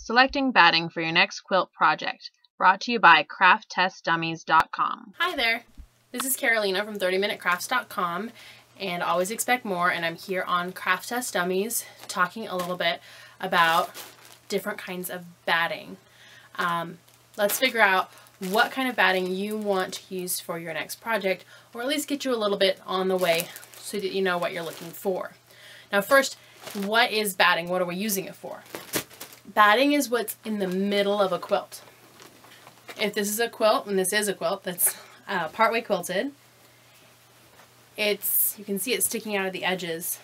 Selecting batting for your next quilt project. Brought to you by crafttestdummies.com. Hi there, this is Carolina from 30minutecrafts.com and Always Expect More, and I'm here on Craft Test Dummies talking a little bit about different kinds of batting. Let's figure out what kind of batting you want to use for your next project, or at least get you a little bit on the way so that you know what you're looking for. Now first, what is batting? What are we using it for? Batting is what's in the middle of a quilt. If this is a quilt, and this is a quilt that's partway quilted, you can see it sticking out of the edges.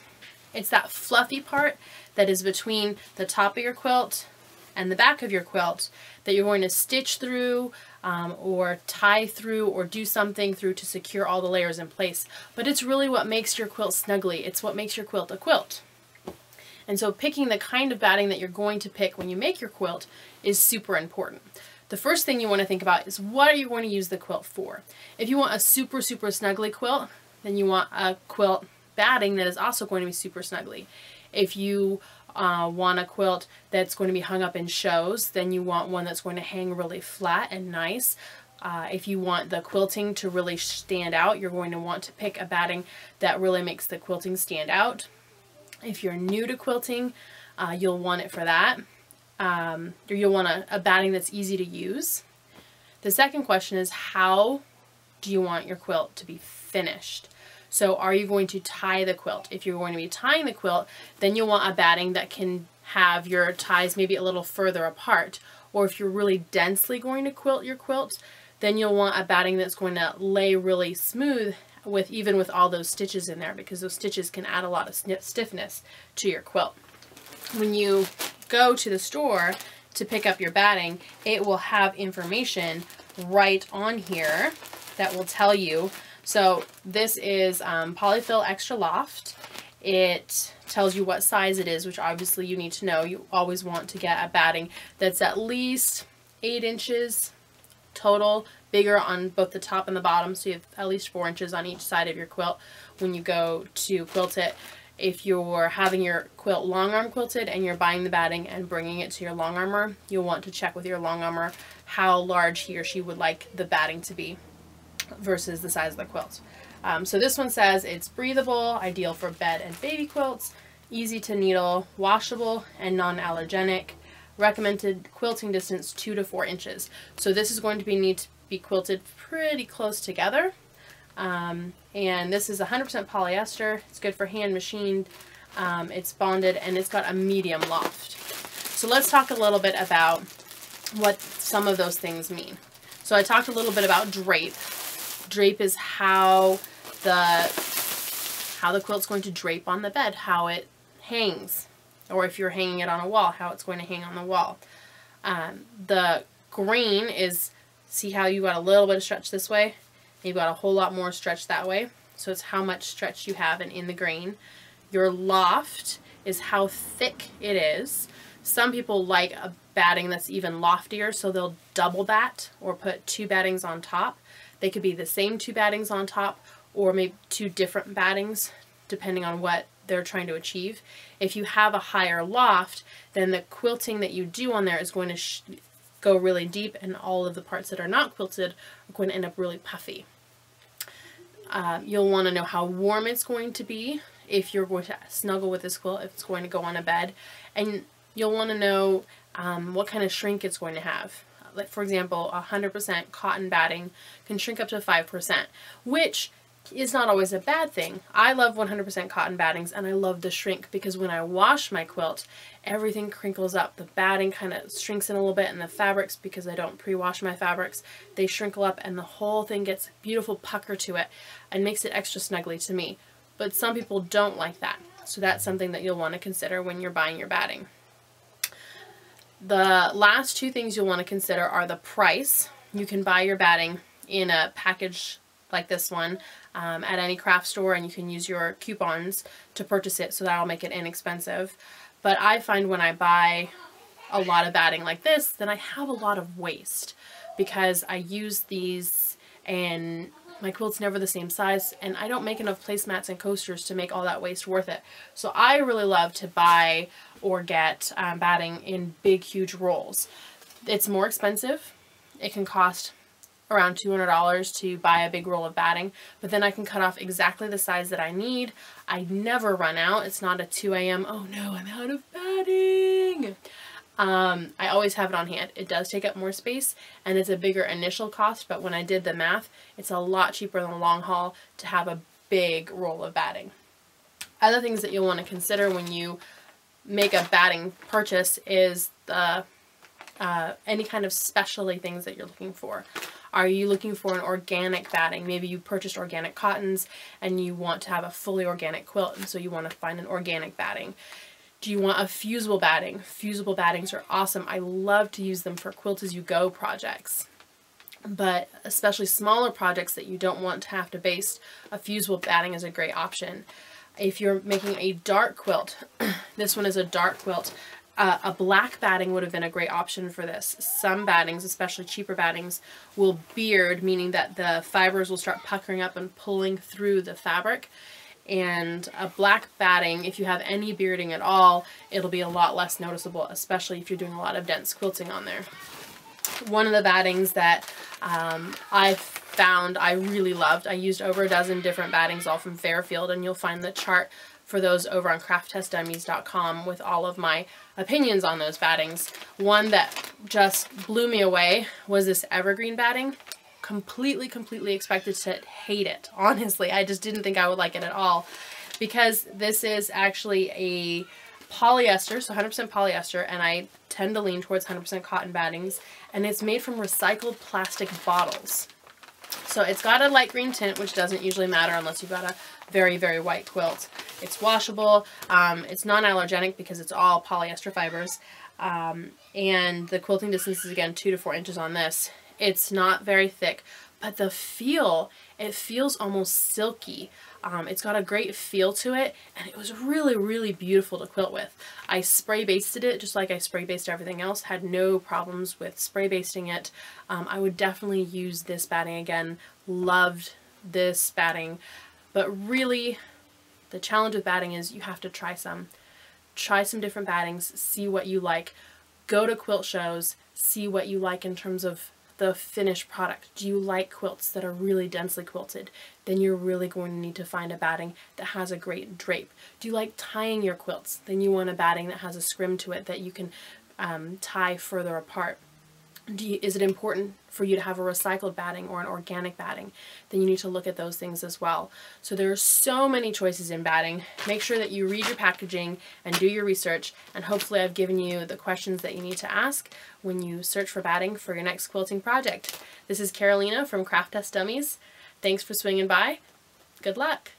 It's that fluffy part that is between the top of your quilt and the back of your quilt that you're going to stitch through or tie through or do something through to secure all the layers in place. But it's really what makes your quilt snuggly. It's what makes your quilt a quilt. And so picking the kind of batting that you're going to pick when you make your quilt is super important. The first thing you want to think about is what are you going to use the quilt for? If you want a super snuggly quilt, then you want a quilt batting that is also going to be super snuggly. If you want a quilt that's going to be hung up in shows, then you want one that's going to hang really flat and nice. If you want the quilting to really stand out, you're going to want to pick a batting that really makes the quilting stand out. If you're new to quilting, you'll want it for that. Or you'll want a batting that's easy to use. The second question is, how do you want your quilt to be finished? So are you going to tie the quilt? If you're going to be tying the quilt, then you'll want a batting that can have your ties maybe a little further apart. Or if you're really densely going to quilt your quilt, then you'll want a batting that's going to lay really smooth even with all those stitches in there, because those stitches can add a lot of stiffness to your quilt. When you go to the store to pick up your batting, it will have information right on here that will tell you. So this is Polyfill Extra Loft. It tells you what size it is, which obviously you need to know. You always want to get a batting that's at least 8 inches total, bigger on both the top and the bottom, so you have at least 4 inches on each side of your quilt when you go to quilt it. If you're having your quilt long arm quilted and you're buying the batting and bringing it to your long armer, you'll want to check with your long armer how large he or she would like the batting to be versus the size of the quilt. So this one says it's breathable, ideal for bed and baby quilts, easy to needle, washable, and non-allergenic. Recommended quilting distance 2 to 4 inches. So this is going to need to be quilted pretty close together. And this is 100% polyester. It's good for hand machined. It's bonded, and it's got a medium loft. So let's talk a little bit about what some of those things mean. So I talked a little bit about drape. Drape is how the quilt's going to drape on the bed, how it hangs. Or if you're hanging it on a wall, how it's going to hang on the wall. The grain is, see how you got a little bit of stretch this way? You've got a whole lot more stretch that way. So it's how much stretch you have in the grain. Your loft is how thick it is. Some people like a batting that's even loftier, so they'll double bat or put 2 battings on top. They could be the same 2 battings on top, or maybe 2 different battings, depending on what they're trying to achieve. If you have a higher loft, then the quilting that you do on there is going to go really deep, and all of the parts that are not quilted are going to end up really puffy. You'll want to know how warm it's going to be if you're going to snuggle with this quilt, if it's going to go on a bed, and you'll want to know what kind of shrink it's going to have. Like for example, 100% cotton batting can shrink up to 5%, which is not always a bad thing. I love 100% cotton battings, and I love the shrink because when I wash my quilt, everything crinkles up. The batting kind of shrinks in a little bit, and the fabrics, because I don't pre-wash my fabrics, they shrinkle up, and the whole thing gets a beautiful pucker to it and makes it extra snuggly to me. But some people don't like that, so that's something that you'll want to consider when you're buying your batting. The last 2 things you'll want to consider are the price. You can buy your batting in a package like this one at any craft store, and you can use your coupons to purchase it, so that'll make it inexpensive. But I find when I buy a lot of batting like this, then I have a lot of waste because I use these and my quilt's never the same size, and I don't make enough placemats and coasters to make all that waste worth it. So I really love to buy or get batting in big, huge rolls. It's more expensive. It can cost around $200 to buy a big roll of batting, but then I can cut off exactly the size that I need. I never run out. It's not a 2 a.m. oh no, I'm out of batting. I always have it on hand. It does take up more space and it's a bigger initial cost, but when I did the math, it's a lot cheaper in the long haul to have a big roll of batting. Other things that you'll want to consider when you make a batting purchase is the any kind of specialty things that you're looking for. Are you looking for an organic batting? Maybe you purchased organic cottons and you want to have a fully organic quilt, and so you want to find an organic batting. Do you want a fusible batting? Fusible battings are awesome. I love to use them for quilt as you go projects. But especially smaller projects that you don't want to have to baste, a fusible batting is a great option. If you're making a dark quilt, this one is a dark quilt, a black batting would have been a great option for this. Some battings, especially cheaper battings, will beard, meaning that the fibers will start puckering up and pulling through the fabric. And a black batting, if you have any bearding at all, it'll be a lot less noticeable, especially if you're doing a lot of dense quilting on there. One of the battings that I found I really loved, I used over a dozen different battings all from Fairfield, and you'll find the chart for those over on crafttestdummies.com with all of my opinions on those battings. One that just blew me away was this Evergreen Batting. Completely expected to hate it. Honestly, I just didn't think I would like it at all, because this is actually a polyester, so 100% polyester, and I tend to lean towards 100% cotton battings, and it's made from recycled plastic bottles. So it's got a light green tint, which doesn't usually matter unless you've got a very white quilt. It's washable, it's non-allergenic because it's all polyester fibers, and the quilting distance is again 2 to 4 inches on this. It's not very thick, but the feel, it feels almost silky. It's got a great feel to it, and it was really beautiful to quilt with. I spray basted it just like I spray basted everything else, had no problems with spray basting it. I would definitely use this batting again, loved this batting, but really the challenge with batting is you have to try some different battings, see what you like, go to quilt shows, see what you like in terms of the finished product. Do you like quilts that are really densely quilted? Then you're really going to need to find a batting that has a great drape. Do you like tying your quilts? Then you want a batting that has a scrim to it that you can tie further apart. Is it important for you to have a recycled batting or an organic batting? Then you need to look at those things as well. So there are so many choices in batting. Make sure that you read your packaging and do your research, and hopefully I've given you the questions that you need to ask when you search for batting for your next quilting project. This is Carolina from Craft Test Dummies. Thanks for swinging by. Good luck!